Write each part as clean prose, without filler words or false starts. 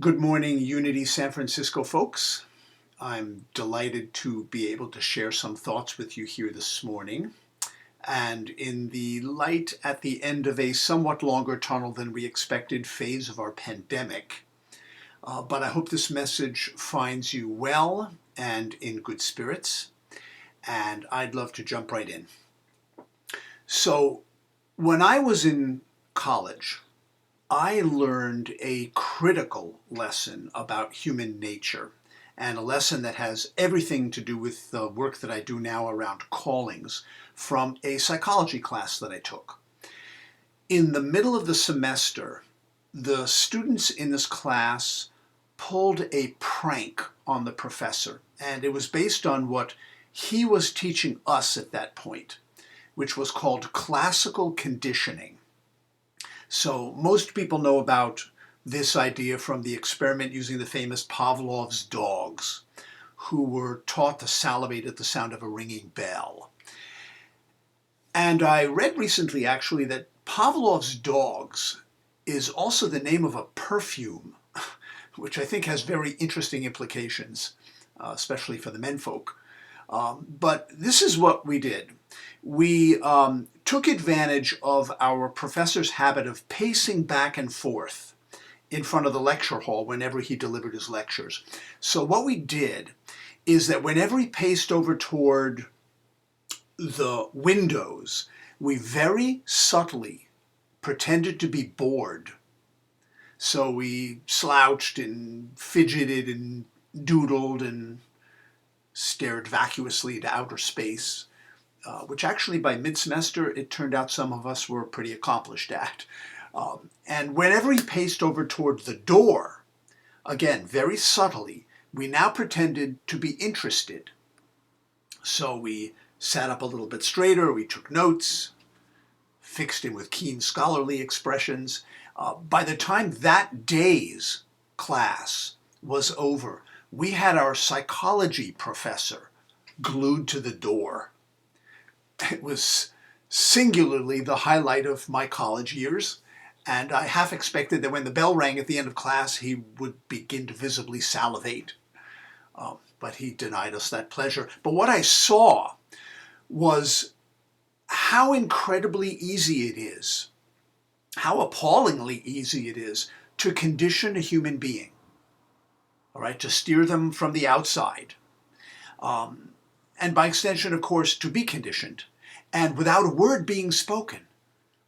Good morning, Unity San Francisco folks. I'm delighted to be able to share some thoughts with you here this morning. And in the light at the end of a somewhat longer tunnel than we expected phase of our pandemic. But I hope this message finds you well and in good spirits. And I'd love to jump right in. So when I was in college, I learned a critical lesson about human nature, and a lesson that has everything to do with the work that I do now around callings from a psychology class that I took. In the middle of the semester, the students in this class pulled a prank on the professor, and it was based on what he was teaching us at that point, which was called classical conditioning. So most people know about this idea from the experiment using the famous Pavlov's dogs, who were taught to salivate at the sound of a ringing bell. And I read recently, actually, that Pavlov's dogs is also the name of a perfume, which I think has very interesting implications, especially for the menfolk. But this is what we did. We took advantage of our professor's habit of pacing back and forth in front of the lecture hall whenever he delivered his lectures. So what we did is that whenever he paced over toward the windows, we very subtly pretended to be bored. So we slouched and fidgeted and doodled and stared vacuously to outer space. Which actually by mid-semester, it turned out some of us were pretty accomplished at. And whenever he paced over toward the door, again, very subtly, we now pretended to be interested. So we sat up a little bit straighter, we took notes, fixed in with keen scholarly expressions. By the time that day's class was over, we had our psychology professor glued to the door. It was singularly the highlight of my college years, and I half expected that when the bell rang at the end of class, he would begin to visibly salivate. But he denied us that pleasure. But what I saw was how incredibly easy it is, how appallingly easy it is to condition a human being, all right, to steer them from the outside. And by extension, of course, to be conditioned, and without a word being spoken.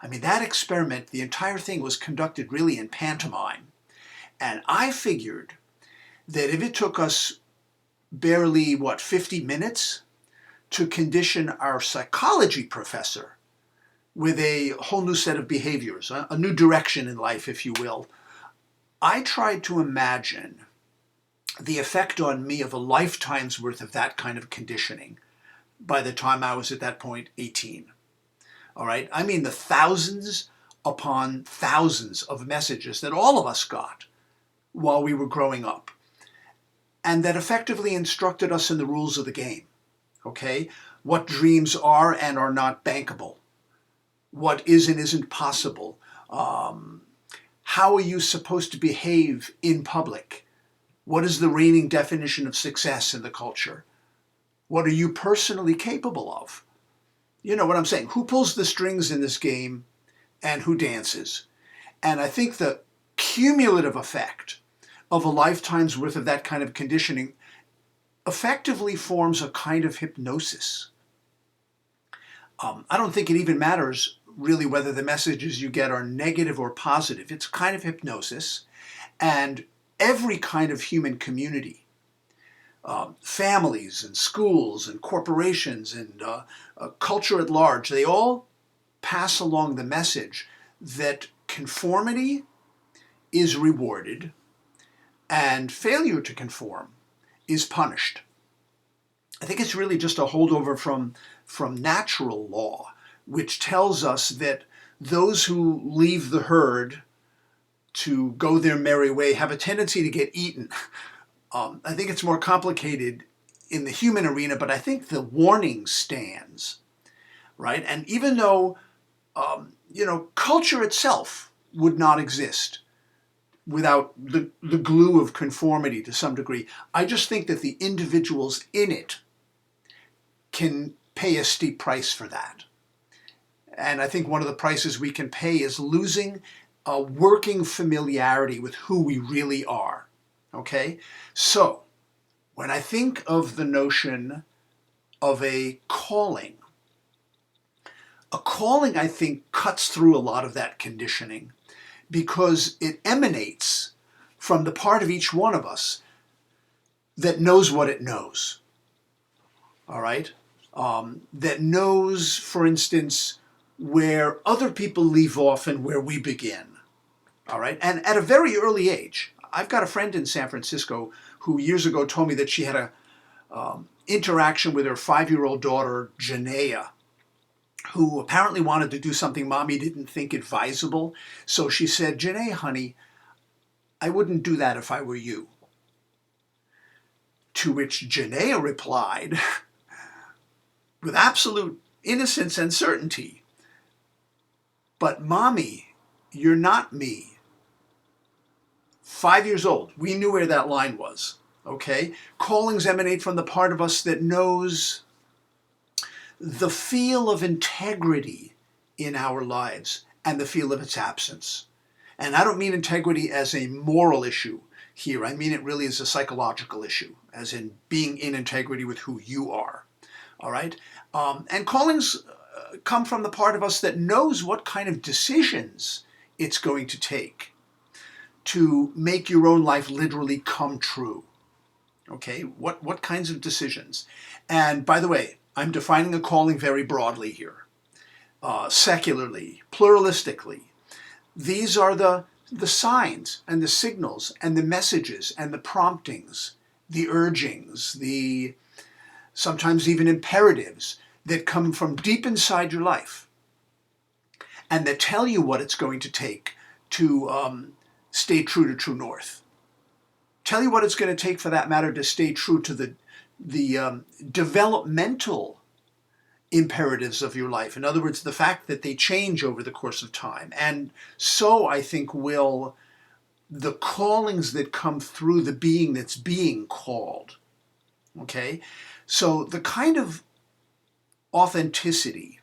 I mean, that experiment, the entire thing was conducted really in pantomime. And I figured that if it took us barely, 50 minutes to condition our psychology professor with a whole new set of behaviors, a new direction in life, if you will, I tried to imagine the effect on me of a lifetime's worth of that kind of conditioning by the time I was at that point 18. All right? I mean the thousands upon thousands of messages that all of us got while we were growing up, and that effectively instructed us in the rules of the game. Okay? What dreams are and are not bankable. What is and isn't possible. How are you supposed to behave in public? What is the reigning definition of success in the culture? What are you personally capable of? You know what I'm saying? Who pulls the strings in this game and who dances? And I think the cumulative effect of a lifetime's worth of that kind of conditioning effectively forms a kind of hypnosis. I don't think it even matters really whether the messages you get are negative or positive. It's a kind of hypnosis, and every kind of human community, families and schools and corporations and culture at large, they all pass along the message that conformity is rewarded and failure to conform is punished. I think it's really just a holdover from natural law, which tells us that those who leave the herd to go their merry way have a tendency to get eaten. I think it's more complicated in the human arena, but I think the warning stands, right? And even though, culture itself would not exist without the glue of conformity to some degree. I just think that the individuals in it can pay a steep price for that. And I think one of the prices we can pay is losing a working familiarity with who we really are. Okay? So, when I think of the notion of a calling, I think, cuts through a lot of that conditioning because it emanates from the part of each one of us that knows what it knows. All right? That knows, for instance, where other people leave off and where we begin. All right? And at a very early age, I've got a friend in San Francisco who years ago told me that she had a interaction with her 5-year-old daughter, Janaea, who apparently wanted to do something mommy didn't think advisable. So she said, "Janae, honey, I wouldn't do that if I were you." To which Janaea replied, with absolute innocence and certainty, "But mommy, you're not me." 5 years old. We knew where that line was. Okay? Callings emanate from the part of us that knows the feel of integrity in our lives and the feel of its absence. And I don't mean integrity as a moral issue here. I mean it really as a psychological issue, as in being in integrity with who you are. All right? And callings come from the part of us that knows what kind of decisions it's going to take to make your own life literally come true. Okay? What kinds of decisions? And by the way, I'm defining a calling very broadly here. Secularly, pluralistically. These are the signs and the signals and the messages and the promptings, the urgings, the sometimes even imperatives that come from deep inside your life and that tell you what it's going to take to stay true to true north. Tell you what it's going to take, for that matter, to stay true to the developmental imperatives of your life. In other words, the fact that they change over the course of time. And so I think will the callings that come through the being that's being called. Okay? So the kind of authenticity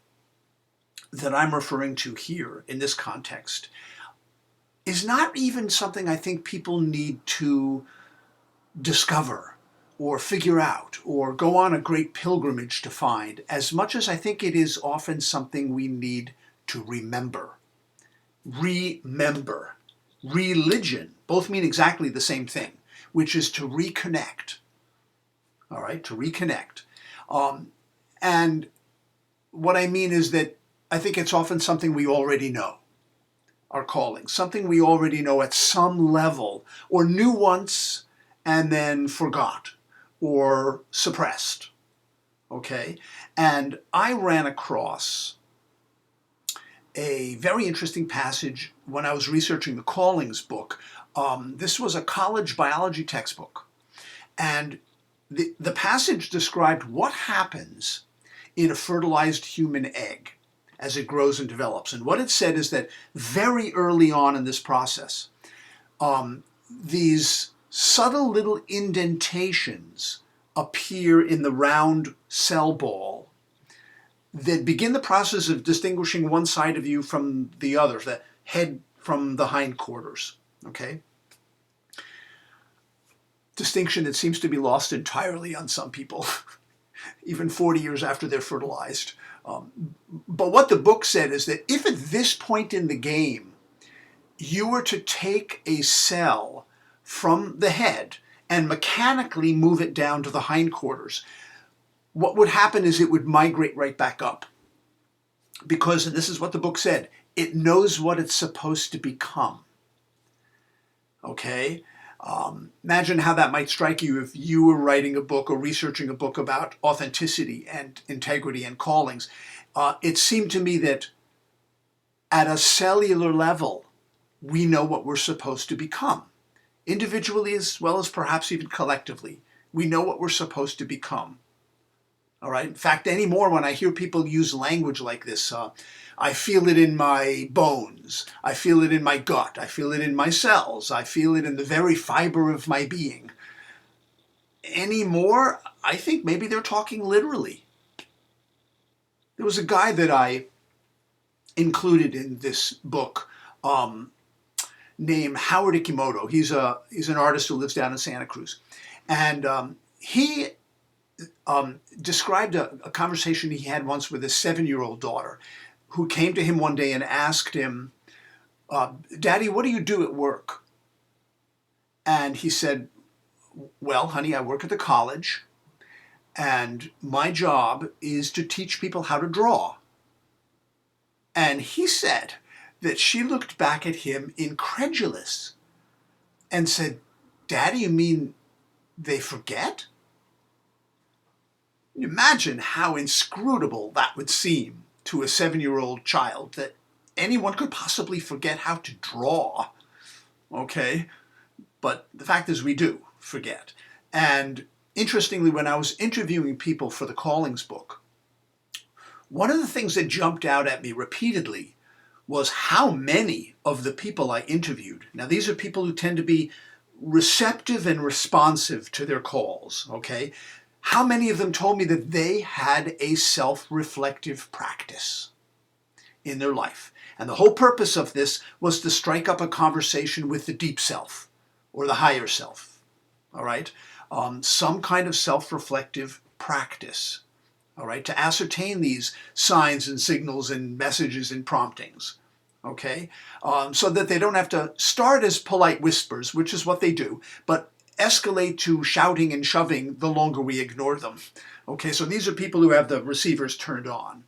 that I'm referring to here in this context is not even something I think people need to discover or figure out or go on a great pilgrimage to find, as much as I think it is often something we need to remember. Remember. Religion both mean exactly the same thing, which is to reconnect. All right, to reconnect. And what I mean is that I think it's often something we already know, our calling, something we already know at some level, or knew once and then forgot or suppressed. Okay? And I ran across a very interesting passage when I was researching the Callings book. This was a college biology textbook. And the passage described what happens in a fertilized human egg as it grows and develops. And what it said is that very early on in this process, these subtle little indentations appear in the round cell ball that begin the process of distinguishing one side of you from the other, the head from the hindquarters. Okay? Distinction that seems to be lost entirely on some people, even 40 years after they're fertilized. But what the book said is that if at this point in the game you were to take a cell from the head and mechanically move it down to the hindquarters, what would happen is it would migrate right back up. Because, and this is what the book said, it knows what it's supposed to become. Okay? Imagine how that might strike you if you were writing a book or researching a book about authenticity and integrity and callings. It seemed to me that at a cellular level, we know what we're supposed to become. Individually as well as perhaps even collectively. We know what we're supposed to become. All right. In fact, anymore when I hear people use language like this, I feel it in my bones. I feel it in my gut. I feel it in my cells. I feel it in the very fiber of my being. Anymore, I think maybe they're talking literally. There was a guy that I included in this book named Howard Ikimoto. He's an artist who lives down in Santa Cruz. And he described a conversation he had once with his 7-year-old daughter, who came to him one day and asked him, Daddy, what do you do at work? And he said, well, honey, I work at the college, and my job is to teach people how to draw. And he said that she looked back at him incredulous and said, Daddy, you mean they forget? Imagine how inscrutable that would seem to a 7-year-old child, that anyone could possibly forget how to draw. Okay? But the fact is we do forget. And interestingly, when I was interviewing people for the Callings book, one of the things that jumped out at me repeatedly was how many of the people I interviewed, now these are people who tend to be receptive and responsive to their calls, okay? How many of them told me that they had a self-reflective practice in their life? And the whole purpose of this was to strike up a conversation with the deep self or the higher self, all right? Some kind of self-reflective practice, all right, to ascertain these signs and signals and messages and promptings, okay? So that they don't have to start as polite whispers, which is what they do, but escalate to shouting and shoving the longer we ignore them. Okay, so these are people who have the receivers turned on.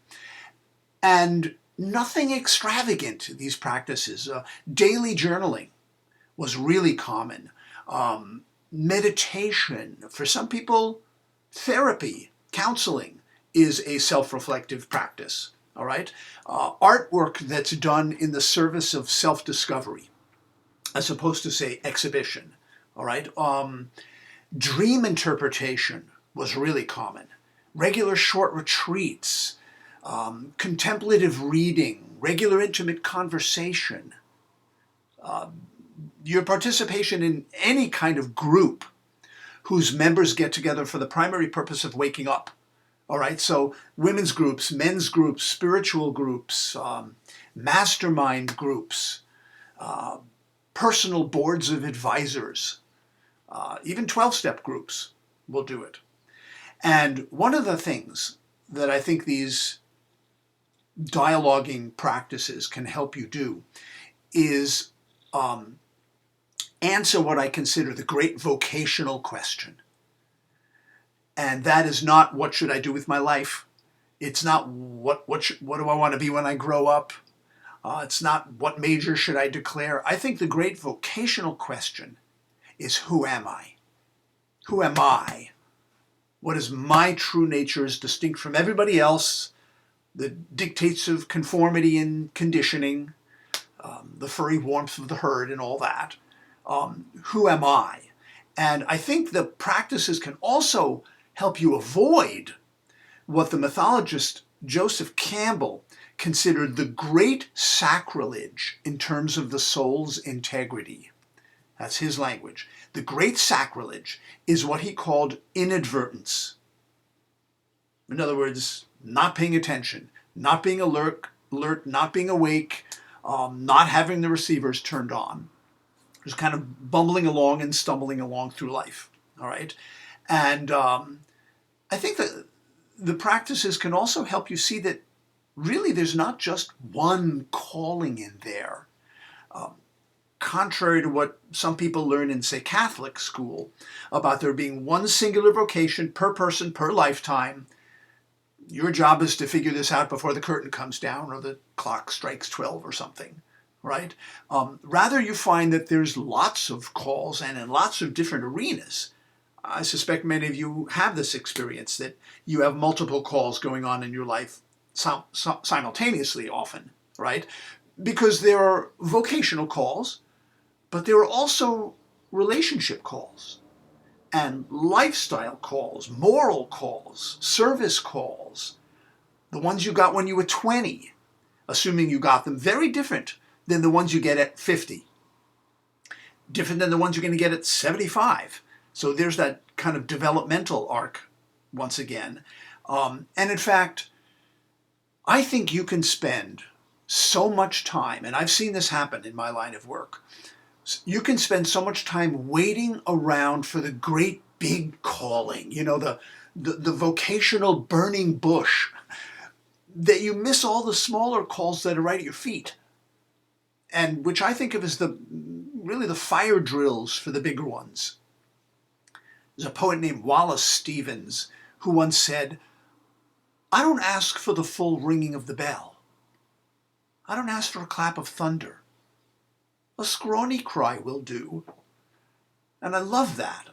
And nothing extravagant, these practices. Daily journaling was really common. Meditation, for some people, therapy, counseling is a self-reflective practice, all right? Artwork that's done in the service of self-discovery, as opposed to, say, exhibition. All right. Dream interpretation was really common. Regular short retreats, contemplative reading, regular intimate conversation, your participation in any kind of group whose members get together for the primary purpose of waking up. All right. So women's groups, men's groups, spiritual groups, mastermind groups, personal boards of advisors. Even 12-step groups will do it. And one of the things that I think these dialoguing practices can help you do is answer what I consider the great vocational question. And that is not, what should I do with my life? It's not, what do I want to be when I grow up? It's not, what major should I declare? I think the great vocational question is, who am I? Who am I? What is my true nature as distinct from everybody else? The dictates of conformity and conditioning, the furry warmth of the herd and all that. Who am I? And I think the practices can also help you avoid what the mythologist Joseph Campbell considered the great sacrilege in terms of the soul's integrity. That's his language. The great sacrilege is what he called inadvertence. In other words, not paying attention, not being alert, not being awake, not having the receivers turned on. Just kind of bumbling along and stumbling along through life. All right. And I think that the practices can also help you see that really there's not just one calling in there. Contrary to what some people learn in, say, Catholic school, about there being one singular vocation per person, per lifetime. Your job is to figure this out before the curtain comes down or the clock strikes 12 or something, right? Rather, you find that there's lots of calls and in lots of different arenas. I suspect many of you have this experience, that you have multiple calls going on in your life simultaneously often, right? Because there are vocational calls, but there are also relationship calls. and lifestyle calls, moral calls, service calls, the ones you got when you were 20, assuming you got them, very different than the ones you get at 50. Different than the ones you're going to get at 75. So there's that kind of developmental arc once again. And in fact, I think you can spend so much time, and I've seen this happen in my line of work, you can spend so much time waiting around for the great big calling, the vocational burning bush, that you miss all the smaller calls that are right at your feet, and which I think of as really the fire drills for the bigger ones. There's a poet named Wallace Stevens who once said, "I don't ask for the full ringing of the bell. I don't ask for a clap of thunder. A scrawny cry will do." And I love that,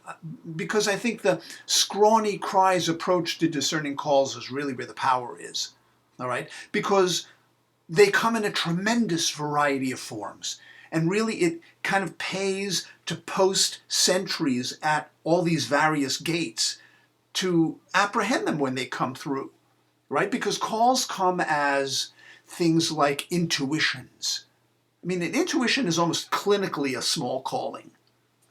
because I think the scrawny cries approach to discerning calls is really where the power is. All right? Because they come in a tremendous variety of forms. And really it kind of pays to post sentries at all these various gates to apprehend them when they come through. Right? Because calls come as things like intuitions. I mean, an intuition is almost clinically a small calling,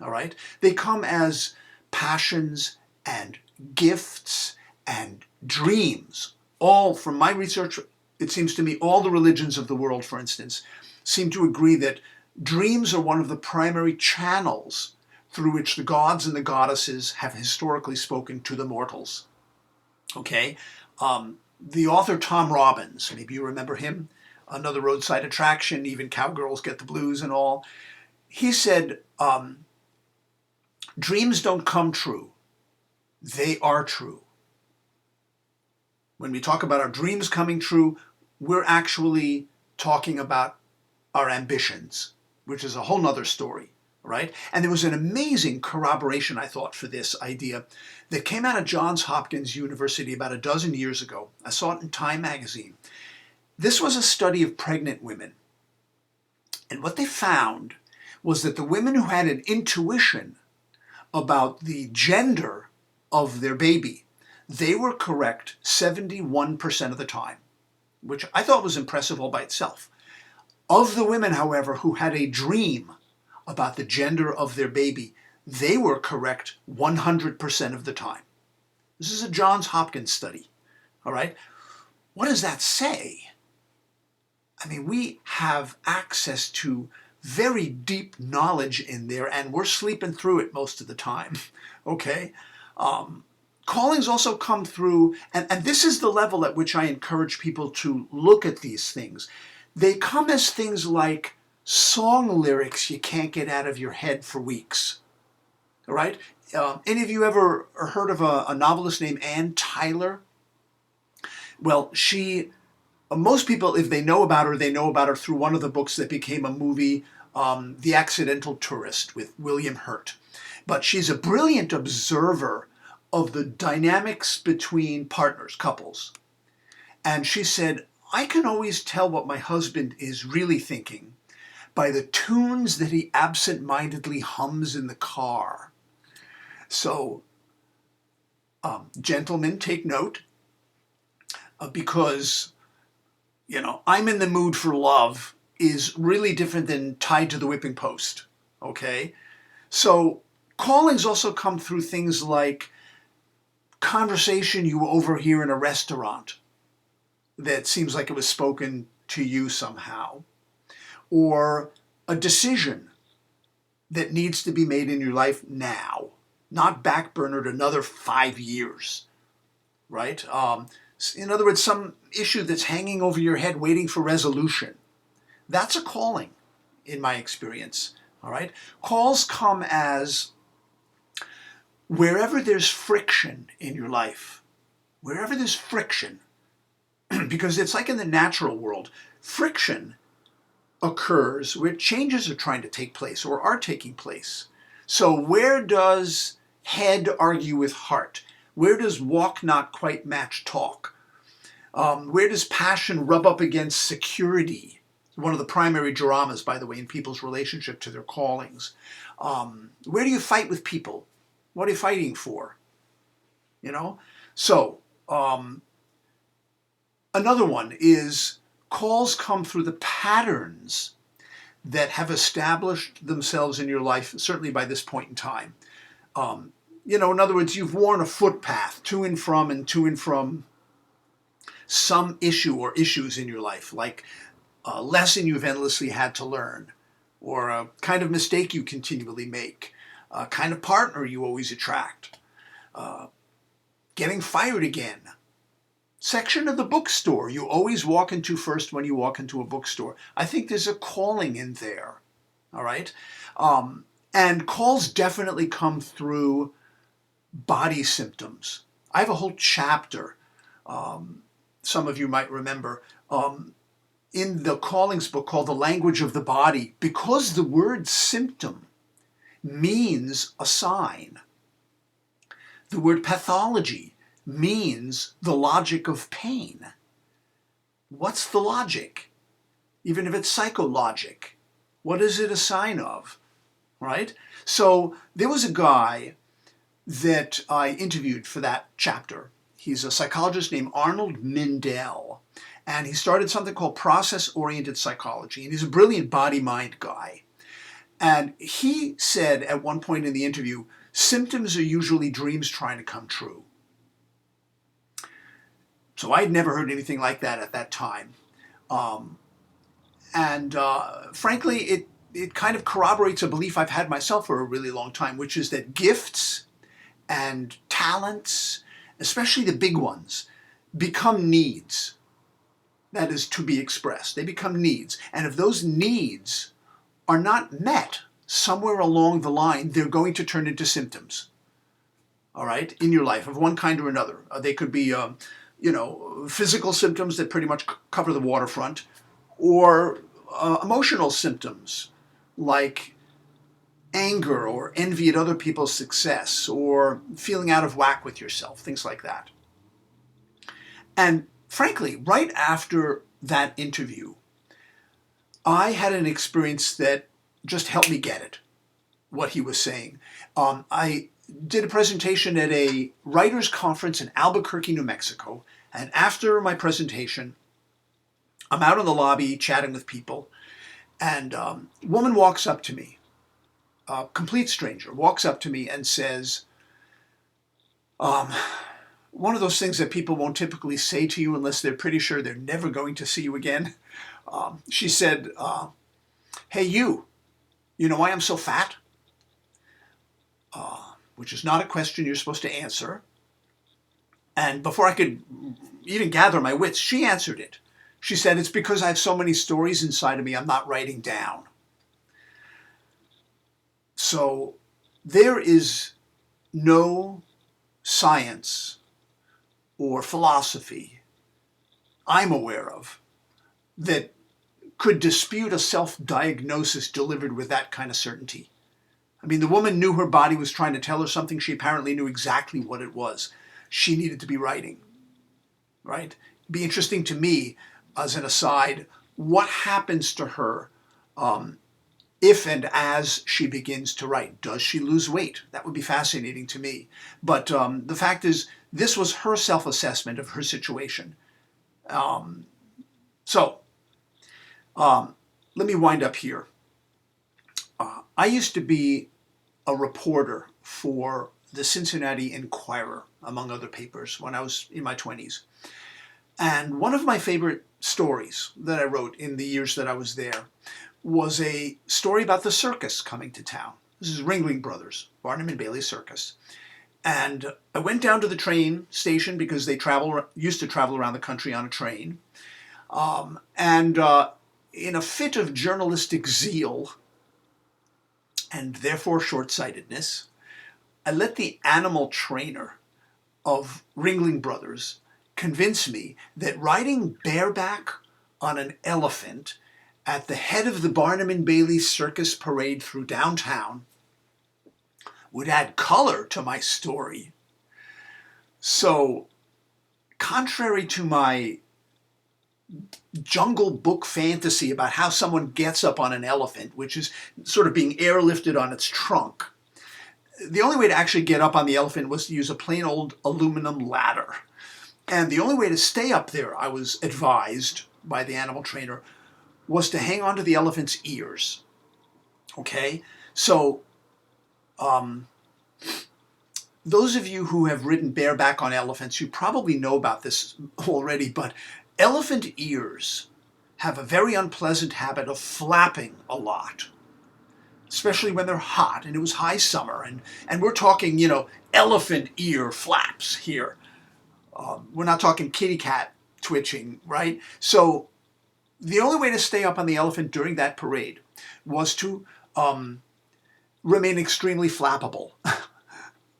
all right? They come as passions and gifts and dreams. All, from my research, it seems to me, all the religions of the world, for instance, seem to agree that dreams are one of the primary channels through which the gods and the goddesses have historically spoken to the mortals, okay? The author Tom Robbins, maybe you remember him, Another Roadside Attraction, even Cowgirls Get the Blues and all. He said, dreams don't come true. They are true. When we talk about our dreams coming true, we're actually talking about our ambitions, which is a whole nother story, right? And there was an amazing corroboration, I thought, for this idea that came out of Johns Hopkins University about a dozen years ago. I saw it in Time magazine. This was a study of pregnant women. And what they found was that the women who had an intuition about the gender of their baby, they were correct 71% of the time, which I thought was impressive all by itself. Of the women, however, who had a dream about the gender of their baby, they were correct 100% of the time. This is a Johns Hopkins study, all right? What does that say? I mean, we have access to very deep knowledge in there, and we're sleeping through it most of the time, okay? Callings also come through, and this is the level at which I encourage people to look at these things. They come as things like song lyrics you can't get out of your head for weeks, all right? Any of you ever heard of a novelist named Ann Tyler? Well, most people, if they know about her through one of the books that became a movie, The Accidental Tourist with William Hurt. But she's a brilliant observer of the dynamics between partners, couples. And she said, "I can always tell what my husband is really thinking by the tunes that he absent-mindedly hums in the car." So, gentlemen, take note, because I'm in the mood for love is really different than tied to the whipping post, okay? So callings also come through things like conversation you overhear in a restaurant that seems like it was spoken to you somehow, or a decision that needs to be made in your life now, not backburnered another 5 years, right? In other words, some issue that's hanging over your head waiting for resolution. That's a calling, in my experience, all right? Calls come as wherever there's friction in your life, wherever there's friction, because it's like in the natural world, friction occurs where changes are trying to take place or are taking place. So where does head argue with heart? Where does walk not quite match talk? Where does passion rub up against security? One of the primary dramas, by the way, in people's relationship to their callings. Where do you fight with people? What are you fighting for? You know? So, another one is calls come through the patterns that have established themselves in your life, certainly by this point in time. In other words, you've worn a footpath to and from some issue or issues in your life, like a lesson you've endlessly had to learn, or a kind of mistake you continually make, a kind of partner you always attract, getting fired again, section of the bookstore you always walk into first when you walk into a bookstore. I think there's a calling in there, all right? And calls definitely come through body symptoms. I have a whole chapter, some of you might remember, in the Callings book called The Language of the Body, because the word symptom means a sign. The word pathology means the logic of pain. What's the logic? Even if it's psychologic, what is it a sign of? Right? So there was a guy that I interviewed for that chapter. He's a psychologist named Arnold Mindell, and he started something called process-oriented psychology, and he's a brilliant body-mind guy. And he said at one point in the interview, symptoms are usually dreams trying to come true. So I'd never heard anything like that at that time. Frankly, it kind of corroborates a belief I've had myself for a really long time, which is that gifts and talents, especially the big ones, become needs. That is to be expressed. They become needs. And if those needs are not met somewhere along the line, they're going to turn into symptoms, all right, in your life of one kind or another. They could be physical symptoms that pretty much cover the waterfront, or emotional symptoms like anger or envy at other people's success, or feeling out of whack with yourself, things like that. And frankly, right after that interview, I had an experience that just helped me get it, what he was saying. I did a presentation at a writers' conference in Albuquerque, New Mexico, and after my presentation, I'm out in the lobby chatting with people, and a woman walks up to me, a complete stranger, walks up to me and says, one of those things that people won't typically say to you unless they're pretty sure they're never going to see you again. She said, hey, you know why I'm so fat? Which is not a question you're supposed to answer. And before I could even gather my wits, she answered it. She said, it's because I have so many stories inside of me I'm not writing down. So there is no science or philosophy I'm aware of that could dispute a self-diagnosis delivered with that kind of certainty. I mean, the woman knew her body was trying to tell her something. She apparently knew exactly what it was. She needed to be writing, right? It'd be interesting to me, as an aside, what happens to her if and as she begins to write. Does she lose weight? That would be fascinating to me. But the fact is, this was her self-assessment of her situation. Let me wind up here. I used to be a reporter for the Cincinnati Enquirer, among other papers, when I was in my 20s. And one of my favorite stories that I wrote in the years that I was there was a story about the circus coming to town. This is Ringling Brothers, Barnum and Bailey Circus. And I went down to the train station because they used to travel around the country on a train. In a fit of journalistic zeal, and therefore short-sightedness, I let the animal trainer of Ringling Brothers convince me that riding bareback on an elephant at the head of the Barnum and Bailey Circus parade through downtown would add color to my story. So, contrary to my Jungle Book fantasy about how someone gets up on an elephant, which is sort of being airlifted on its trunk, the only way to actually get up on the elephant was to use a plain old aluminum ladder. And the only way to stay up there, I was advised by the animal trainer, was to hang onto the elephant's ears. Okay? So, those of you who have ridden bareback on elephants, you probably know about this already, but elephant ears have a very unpleasant habit of flapping a lot, especially when they're hot, and it was high summer, and we're talking, elephant ear flaps here. We're not talking kitty cat twitching, right? So the only way to stay up on the elephant during that parade was to remain extremely flappable.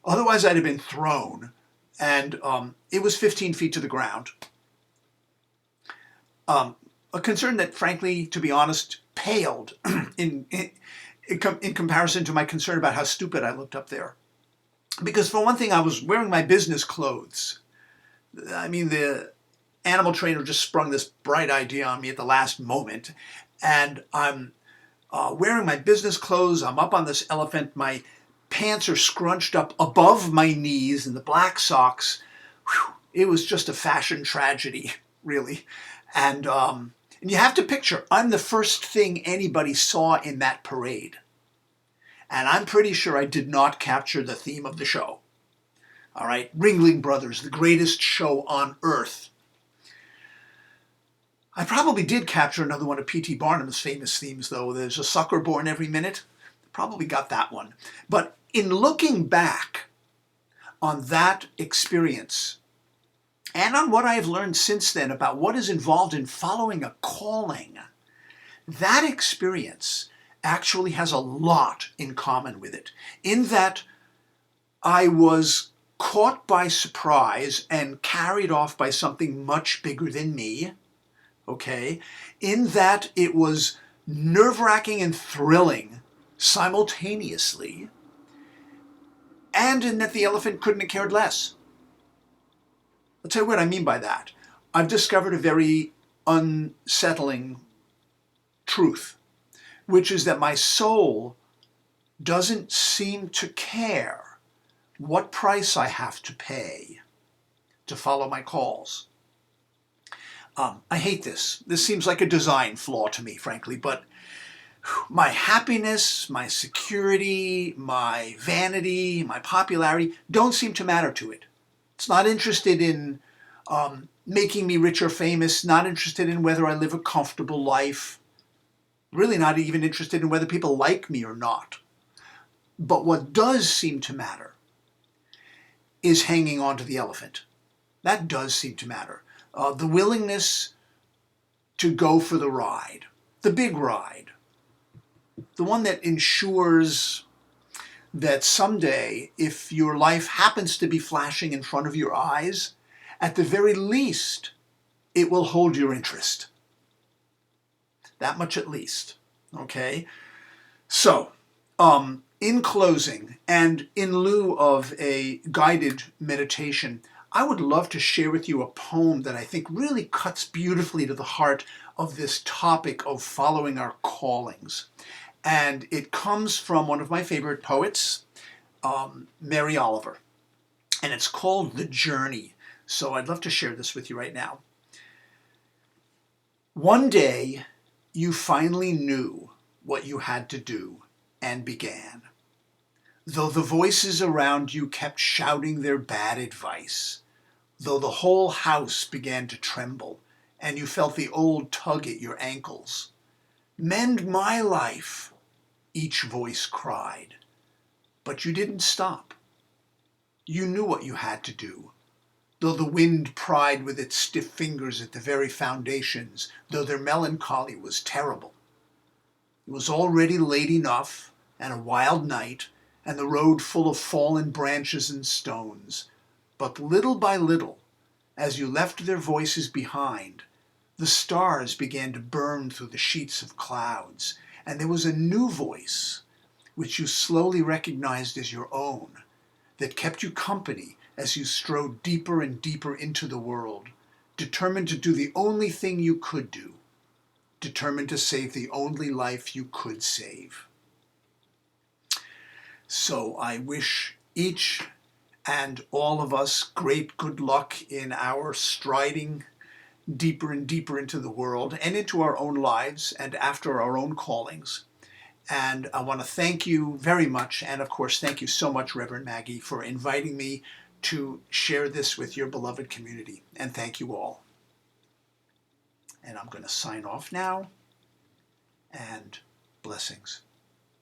Otherwise, I'd have been thrown, and it was 15 feet to the ground. A concern that, frankly, to be honest, paled in comparison to my concern about how stupid I looked up there. Because for one thing, I was wearing my business clothes. I mean, the animal trainer just sprung this bright idea on me at the last moment, and I'm wearing my business clothes. I'm up on this elephant. My pants are scrunched up above my knees, and the black socks. Whew, it was just a fashion tragedy, really. And you have to picture, I'm the first thing anybody saw in that parade. And I'm pretty sure I did not capture the theme of the show. All right, Ringling Brothers, the greatest show on earth. I probably did capture another one of P.T. Barnum's famous themes, though. There's a sucker born every minute. Probably got that one. But in looking back on that experience, and on what I've learned since then about what is involved in following a calling, that experience actually has a lot in common with it, in that I was caught by surprise and carried off by something much bigger than me, okay? In that it was nerve-wracking and thrilling simultaneously, and in that the elephant couldn't have cared less. I'll tell you what I mean by that. I've discovered a very unsettling truth, which is that my soul doesn't seem to care what price I have to pay to follow my calls. I hate this. This seems like a design flaw to me, frankly, but my happiness, my security, my vanity, my popularity don't seem to matter to it. It's not interested in making me rich or famous, not interested in whether I live a comfortable life, really not even interested in whether people like me or not. But what does seem to matter is hanging on to the elephant. That does seem to matter. The willingness to go for the ride, the big ride, the one that ensures that someday, if your life happens to be flashing in front of your eyes, at the very least, it will hold your interest. That much at least, okay? So, in closing, and in lieu of a guided meditation, I would love to share with you a poem that I think really cuts beautifully to the heart of this topic of following our callings. And it comes from one of my favorite poets, Mary Oliver. And it's called The Journey. So I'd love to share this with you right now. One day, you finally knew what you had to do and began. Though the voices around you kept shouting their bad advice, though the whole house began to tremble and you felt the old tug at your ankles. Mend my life, each voice cried. But you didn't stop. You knew what you had to do. Though the wind pried with its stiff fingers at the very foundations, though their melancholy was terrible. It was already late enough, and a wild night, and the road full of fallen branches and stones. But little by little, as you left their voices behind, the stars began to burn through the sheets of clouds, and there was a new voice, which you slowly recognized as your own, that kept you company as you strode deeper and deeper into the world, determined to do the only thing you could do, determined to save the only life you could save. So I wish each and all of us great good luck in our striding deeper and deeper into the world and into our own lives and after our own callings. And I want to thank you very much. And of course, thank you so much, Reverend Maggie, for inviting me to share this with your beloved community. And thank you all. And I'm going to sign off now. And blessings.